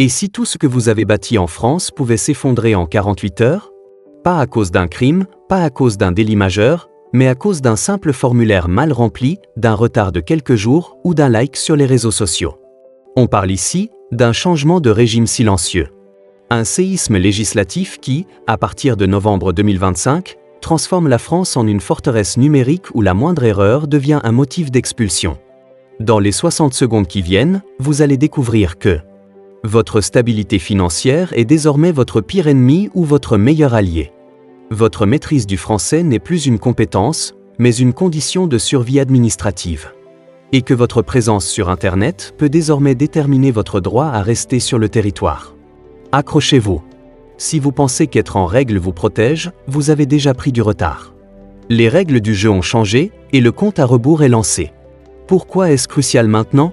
Et si tout ce que vous avez bâti en France pouvait s'effondrer en 48 heures? Pas à cause d'un crime, pas à cause d'un délit majeur, mais à cause d'un simple formulaire mal rempli, d'un retard de quelques jours ou d'un like sur les réseaux sociaux. On parle ici d'un changement de régime silencieux. Un séisme législatif qui, à partir de novembre 2025, transforme la France en une forteresse numérique où la moindre erreur devient un motif d'expulsion. Dans les 60 secondes qui viennent, vous allez découvrir que votre stabilité financière est désormais votre pire ennemi ou votre meilleur allié. Votre maîtrise du français n'est plus une compétence, mais une condition de survie administrative. Et que votre présence sur Internet peut désormais déterminer votre droit à rester sur le territoire. Accrochez-vous. Si vous pensez qu'être en règle vous protège, vous avez déjà pris du retard. Les règles du jeu ont changé et le compte à rebours est lancé. Pourquoi est-ce crucial maintenant?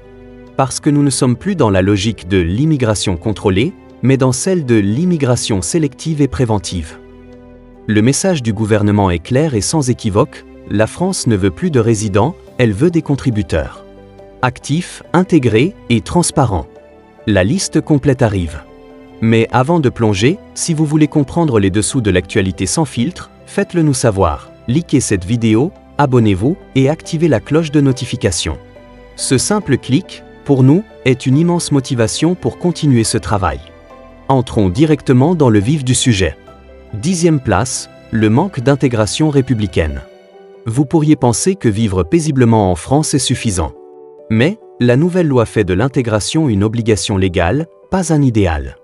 Parce que nous ne sommes plus dans la logique de l'immigration contrôlée, mais dans celle de l'immigration sélective et préventive. Le message du gouvernement est clair et sans équivoque, la France ne veut plus de résidents, elle veut des contributeurs. Actifs, intégrés et transparents. La liste complète arrive. Mais avant de plonger, si vous voulez comprendre les dessous de l'actualité sans filtre, faites-le nous savoir. Likez cette vidéo, abonnez-vous et activez la cloche de notification. Ce simple clic, pour nous, est une immense motivation pour continuer ce travail. Entrons directement dans le vif du sujet. 10e place, le manque d'intégration républicaine. Vous pourriez penser que vivre paisiblement en France est suffisant. Mais, la nouvelle loi fait de l'intégration une obligation légale, pas un idéal.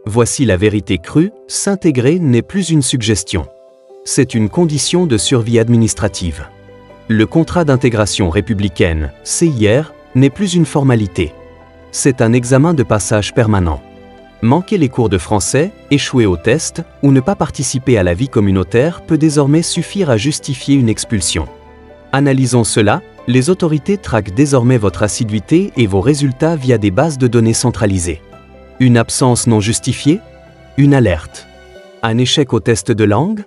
Voici la vérité crue, s'intégrer n'est plus une suggestion. C'est une condition de survie administrative. Le contrat d'intégration républicaine, CIR, n'est plus une formalité. C'est un examen de passage permanent. Manquer les cours de français, échouer au test ou ne pas participer à la vie communautaire peut désormais suffire à justifier une expulsion. Analysons cela, les autorités traquent désormais votre assiduité et vos résultats via des bases de données centralisées. Une absence non justifiée? Une alerte? Un échec au test de langue?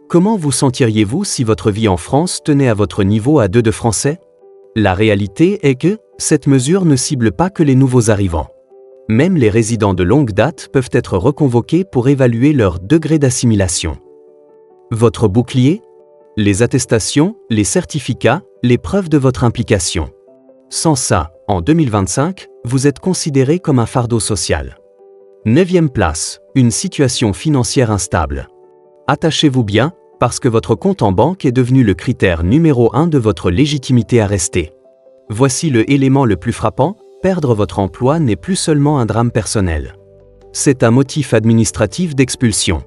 Comment vous sentiriez-vous si votre vie en France tenait à votre niveau à 2 de français? La réalité est que cette mesure ne cible pas que les nouveaux arrivants. Même les résidents de longue date peuvent être reconvoqués pour évaluer leur degré d'assimilation. Votre bouclier? Les attestations, les certificats, les preuves de votre implication. Sans ça, en 2025, vous êtes considéré comme un fardeau social. 9e place, une situation financière instable. Attachez-vous bien, parce que votre compte en banque est devenu le critère numéro 1 de votre légitimité à rester. Voici le élément le plus frappant, perdre votre emploi n'est plus seulement un drame personnel. C'est un motif administratif d'expulsion.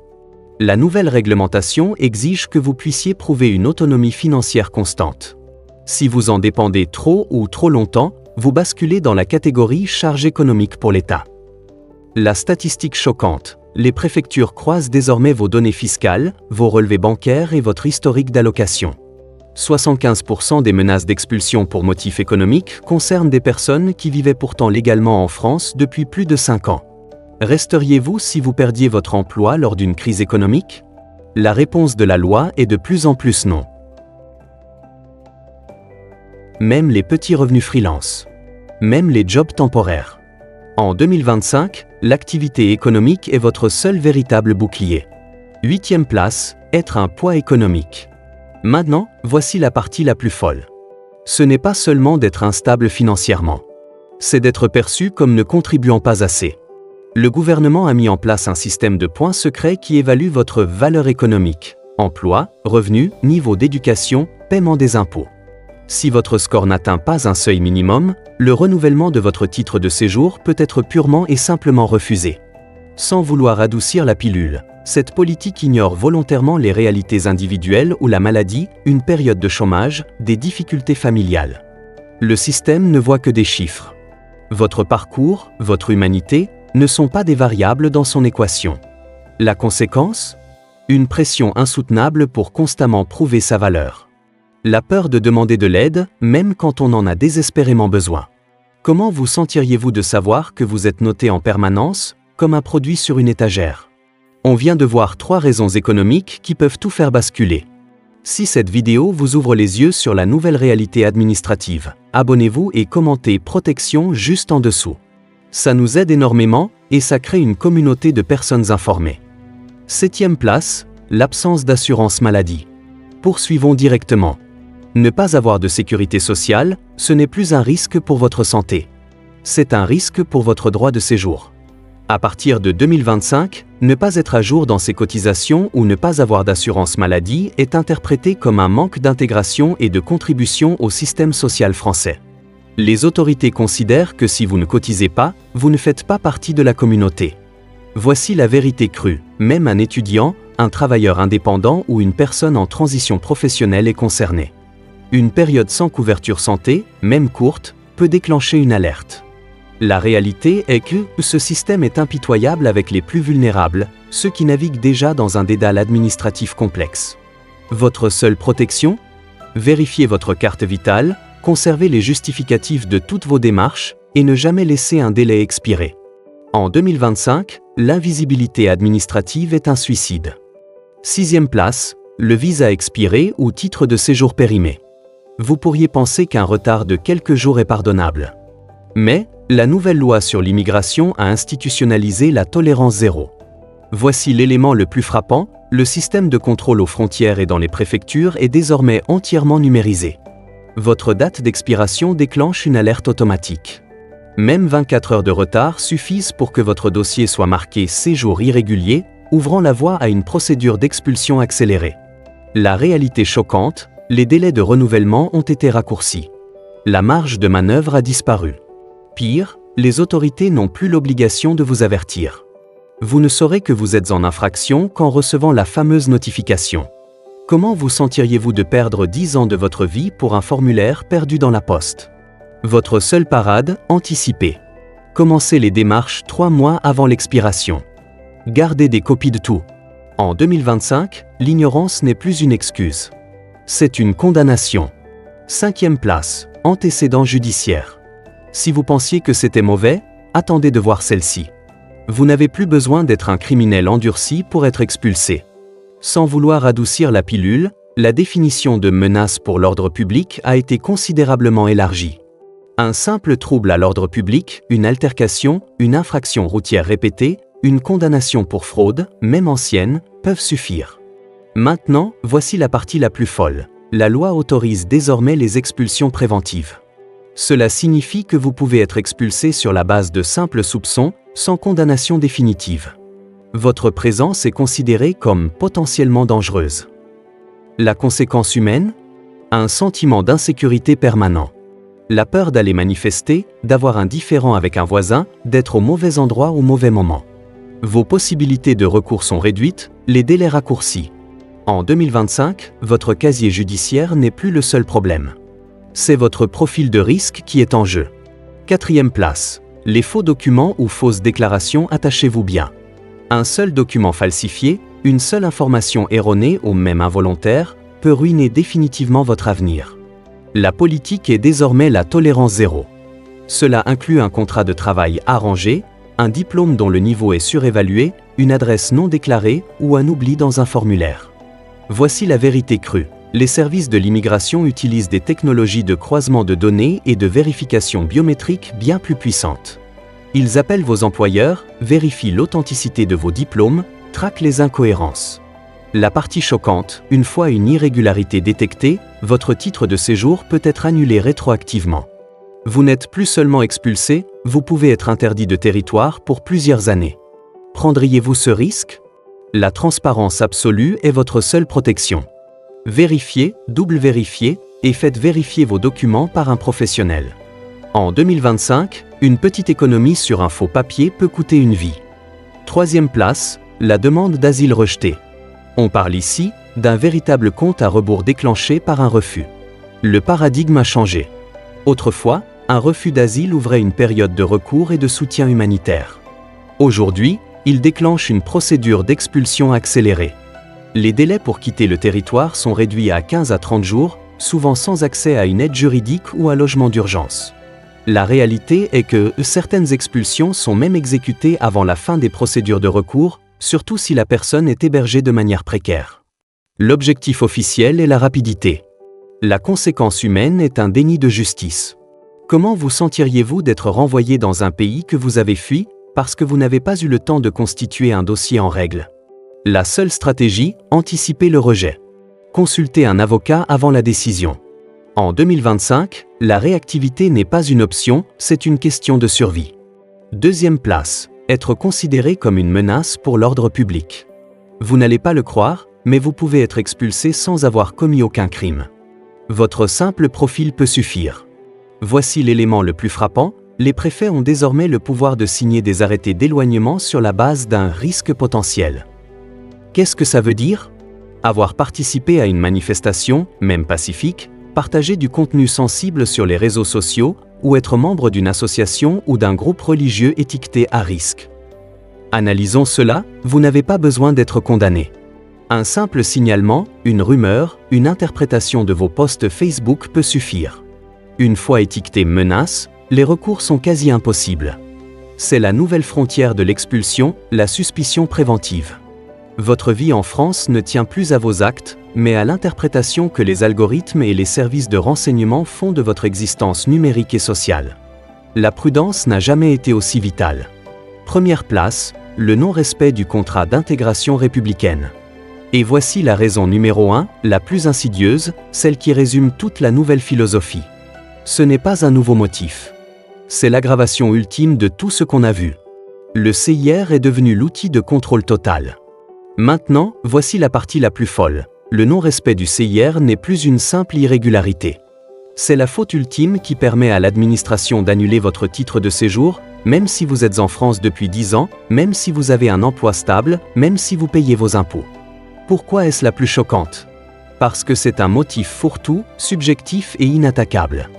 La nouvelle réglementation exige que vous puissiez prouver une autonomie financière constante. Si vous en dépendez trop ou trop longtemps, vous basculez dans la catégorie charge économique pour l'État. La statistique choquante. Les préfectures croisent désormais vos données fiscales, vos relevés bancaires et votre historique d'allocation. 75% des menaces d'expulsion pour motif économique concernent des personnes qui vivaient pourtant légalement en France depuis plus de 5 ans. Resteriez-vous si vous perdiez votre emploi lors d'une crise économique? La réponse de la loi est de plus en plus non. Même les petits revenus freelance. Même les jobs temporaires. En 2025, l'activité économique est votre seul véritable bouclier. 8e place, être un poids économique. Maintenant, voici la partie la plus folle. Ce n'est pas seulement d'être instable financièrement. C'est d'être perçu comme ne contribuant pas assez. Le gouvernement a mis en place un système de points secrets qui évalue votre valeur économique, emploi, revenus, niveau d'éducation, paiement des impôts. Si votre score n'atteint pas un seuil minimum, le renouvellement de votre titre de séjour peut être purement et simplement refusé. Sans vouloir adoucir la pilule, cette politique ignore volontairement les réalités individuelles ou la maladie, une période de chômage, des difficultés familiales. Le système ne voit que des chiffres. Votre parcours, votre humanité, ne sont pas des variables dans son équation. La conséquence? Une pression insoutenable pour constamment prouver sa valeur. La peur de demander de l'aide, même quand on en a désespérément besoin. Comment vous sentiriez-vous de savoir que vous êtes noté en permanence, comme un produit sur une étagère? On vient de voir 3 raisons économiques qui peuvent tout faire basculer. Si cette vidéo vous ouvre les yeux sur la nouvelle réalité administrative, abonnez-vous et commentez protection juste en dessous. Ça nous aide énormément et ça crée une communauté de personnes informées. 7e place, l'absence d'assurance maladie. Poursuivons directement. Ne pas avoir de sécurité sociale, ce n'est plus un risque pour votre santé. C'est un risque pour votre droit de séjour. À partir de 2025, ne pas être à jour dans ses cotisations ou ne pas avoir d'assurance maladie est interprété comme un manque d'intégration et de contribution au système social français. Les autorités considèrent que si vous ne cotisez pas, vous ne faites pas partie de la communauté. Voici la vérité crue, même un étudiant, un travailleur indépendant ou une personne en transition professionnelle est concerné. Une période sans couverture santé, même courte, peut déclencher une alerte. La réalité est que ce système est impitoyable avec les plus vulnérables, ceux qui naviguent déjà dans un dédale administratif complexe. Votre seule protection ? Vérifiez votre carte vitale, conservez les justificatifs de toutes vos démarches et ne jamais laisser un délai expirer. En 2025, l'invisibilité administrative est un suicide. 6e place, le visa expiré ou titre de séjour périmé. Vous pourriez penser qu'un retard de quelques jours est pardonnable. Mais, la nouvelle loi sur l'immigration a institutionnalisé la tolérance zéro. Voici l'élément le plus frappant, le système de contrôle aux frontières et dans les préfectures est désormais entièrement numérisé. Votre date d'expiration déclenche une alerte automatique. Même 24 heures de retard suffisent pour que votre dossier soit marqué séjour irrégulier, ouvrant la voie à une procédure d'expulsion accélérée. La réalité choquante, les délais de renouvellement ont été raccourcis. La marge de manœuvre a disparu. Pire, les autorités n'ont plus l'obligation de vous avertir. Vous ne saurez que vous êtes en infraction qu'en recevant la fameuse notification. Comment vous sentiriez-vous de perdre 10 ans de votre vie pour un formulaire perdu dans la poste ? Votre seule parade, anticiper. Commencez les démarches 3 mois avant l'expiration. Gardez des copies de tout. En 2025, l'ignorance n'est plus une excuse. C'est une condamnation. 5e place, antécédents judiciaires. Si vous pensiez que c'était mauvais, attendez de voir celle-ci. Vous n'avez plus besoin d'être un criminel endurci pour être expulsé. Sans vouloir adoucir la pilule, la définition de menace pour l'ordre public a été considérablement élargie. Un simple trouble à l'ordre public, une altercation, une infraction routière répétée, une condamnation pour fraude, même ancienne, peuvent suffire. Maintenant, voici la partie la plus folle. La loi autorise désormais les expulsions préventives. Cela signifie que vous pouvez être expulsé sur la base de simples soupçons, sans condamnation définitive. Votre présence est considérée comme potentiellement dangereuse. La conséquence humaine ? Un sentiment d'insécurité permanent. La peur d'aller manifester, d'avoir un différend avec un voisin, d'être au mauvais endroit au mauvais moment. Vos possibilités de recours sont réduites, les délais raccourcis. En 2025, votre casier judiciaire n'est plus le seul problème. C'est votre profil de risque qui est en jeu. 4e place. Les faux documents ou fausses déclarations, attachez-vous bien. Un seul document falsifié, une seule information erronée ou même involontaire, peut ruiner définitivement votre avenir. La politique est désormais la tolérance zéro. Cela inclut un contrat de travail arrangé, un diplôme dont le niveau est surévalué, une adresse non déclarée ou un oubli dans un formulaire. Voici la vérité crue. Les services de l'immigration utilisent des technologies de croisement de données et de vérification biométrique bien plus puissantes. Ils appellent vos employeurs, vérifient l'authenticité de vos diplômes, traquent les incohérences. La partie choquante, une fois une irrégularité détectée, votre titre de séjour peut être annulé rétroactivement. Vous n'êtes plus seulement expulsé, vous pouvez être interdit de territoire pour plusieurs années. Prendriez-vous ce risque ? La transparence absolue est votre seule protection. Vérifiez, double vérifiez, et faites vérifier vos documents par un professionnel. En 2025, une petite économie sur un faux papier peut coûter une vie. 3e place, la demande d'asile rejetée. On parle ici d'un véritable compte à rebours déclenché par un refus. Le paradigme a changé. Autrefois, un refus d'asile ouvrait une période de recours et de soutien humanitaire. Aujourd'hui, il déclenche une procédure d'expulsion accélérée. Les délais pour quitter le territoire sont réduits à 15 à 30 jours, souvent sans accès à une aide juridique ou à logement d'urgence. La réalité est que certaines expulsions sont même exécutées avant la fin des procédures de recours, surtout si la personne est hébergée de manière précaire. L'objectif officiel est la rapidité. La conséquence humaine est un déni de justice. Comment vous sentiriez-vous d'être renvoyé dans un pays que vous avez fui parce que vous n'avez pas eu le temps de constituer un dossier en règle? La seule stratégie, anticiper le rejet. Consultez un avocat avant la décision. En 2025, la réactivité n'est pas une option, c'est une question de survie. Deuxième place, être considéré comme une menace pour l'ordre public. Vous n'allez pas le croire, mais vous pouvez être expulsé sans avoir commis aucun crime. Votre simple profil peut suffire. Voici l'élément le plus frappant, les préfets ont désormais le pouvoir de signer des arrêtés d'éloignement sur la base d'un risque potentiel. Qu'est-ce que ça veut dire? Avoir participé à une manifestation, même pacifique, partager du contenu sensible sur les réseaux sociaux ou être membre d'une association ou d'un groupe religieux étiqueté à risque. Analysons cela, vous n'avez pas besoin d'être condamné. Un simple signalement, une rumeur, une interprétation de vos posts Facebook peut suffire. Une fois étiqueté menace, les recours sont quasi impossibles. C'est la nouvelle frontière de l'expulsion, la suspicion préventive. Votre vie en France ne tient plus à vos actes, mais à l'interprétation que les algorithmes et les services de renseignement font de votre existence numérique et sociale. La prudence n'a jamais été aussi vitale. Première place, le non-respect du contrat d'intégration républicaine. Et voici la raison numéro 1, la plus insidieuse, celle qui résume toute la nouvelle philosophie. Ce n'est pas un nouveau motif. C'est l'aggravation ultime de tout ce qu'on a vu. Le CIR est devenu l'outil de contrôle total. Maintenant, voici la partie la plus folle. Le non-respect du CIR n'est plus une simple irrégularité. C'est la faute ultime qui permet à l'administration d'annuler votre titre de séjour, même si vous êtes en France depuis 10 ans, même si vous avez un emploi stable, même si vous payez vos impôts. Pourquoi est-ce la plus choquante? Parce que c'est un motif fourre-tout, subjectif et inattaquable.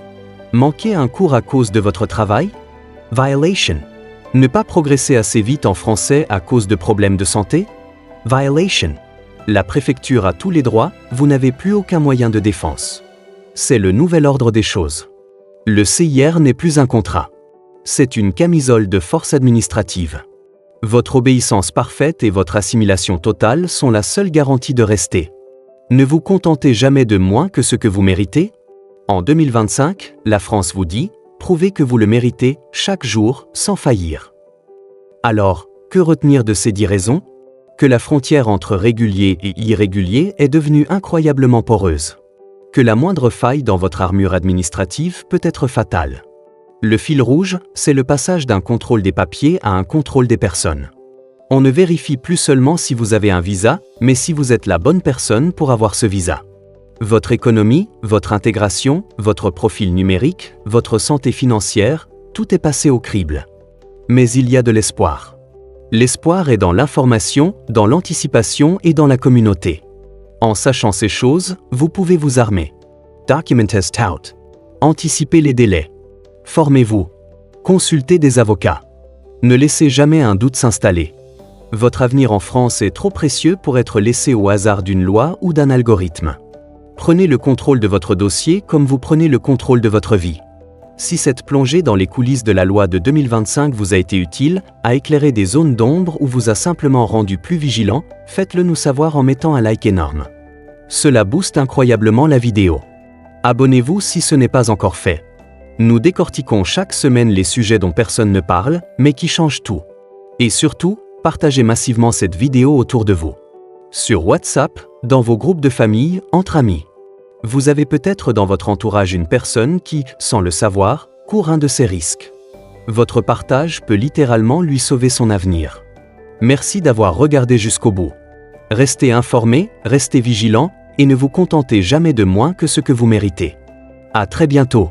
Manquer un cours à cause de votre travail? Violation. Ne pas progresser assez vite en français à cause de problèmes de santé? Violation. La préfecture a tous les droits, vous n'avez plus aucun moyen de défense. C'est le nouvel ordre des choses. Le CIR n'est plus un contrat. C'est une camisole de force administrative. Votre obéissance parfaite et votre assimilation totale sont la seule garantie de rester. Ne vous contentez jamais de moins que ce que vous méritez. En 2025, la France vous dit, prouvez que vous le méritez, chaque jour, sans faillir. Alors, que retenir de ces 10 raisons? Que la frontière entre régulier et irrégulier est devenue incroyablement poreuse. Que la moindre faille dans votre armure administrative peut être fatale. Le fil rouge, c'est le passage d'un contrôle des papiers à un contrôle des personnes. On ne vérifie plus seulement si vous avez un visa, mais si vous êtes la bonne personne pour avoir ce visa. Votre économie, votre intégration, votre profil numérique, votre santé financière, tout est passé au crible. Mais il y a de l'espoir. L'espoir est dans l'information, dans l'anticipation et dans la communauté. En sachant ces choses, vous pouvez vous armer. Document as tout. Anticipez les délais. Formez-vous. Consultez des avocats. Ne laissez jamais un doute s'installer. Votre avenir en France est trop précieux pour être laissé au hasard d'une loi ou d'un algorithme. Prenez le contrôle de votre dossier comme vous prenez le contrôle de votre vie. Si cette plongée dans les coulisses de la loi de 2025 vous a été utile, a éclairé des zones d'ombre ou vous a simplement rendu plus vigilant, faites-le nous savoir en mettant un like énorme. Cela booste incroyablement la vidéo. Abonnez-vous si ce n'est pas encore fait. Nous décortiquons chaque semaine les sujets dont personne ne parle, mais qui changent tout. Et surtout, partagez massivement cette vidéo autour de vous. Sur WhatsApp, dans vos groupes de famille, entre amis. Vous avez peut-être dans votre entourage une personne qui, sans le savoir, court un de ces risques. Votre partage peut littéralement lui sauver son avenir. Merci d'avoir regardé jusqu'au bout. Restez informés, restez vigilants, et ne vous contentez jamais de moins que ce que vous méritez. À très bientôt.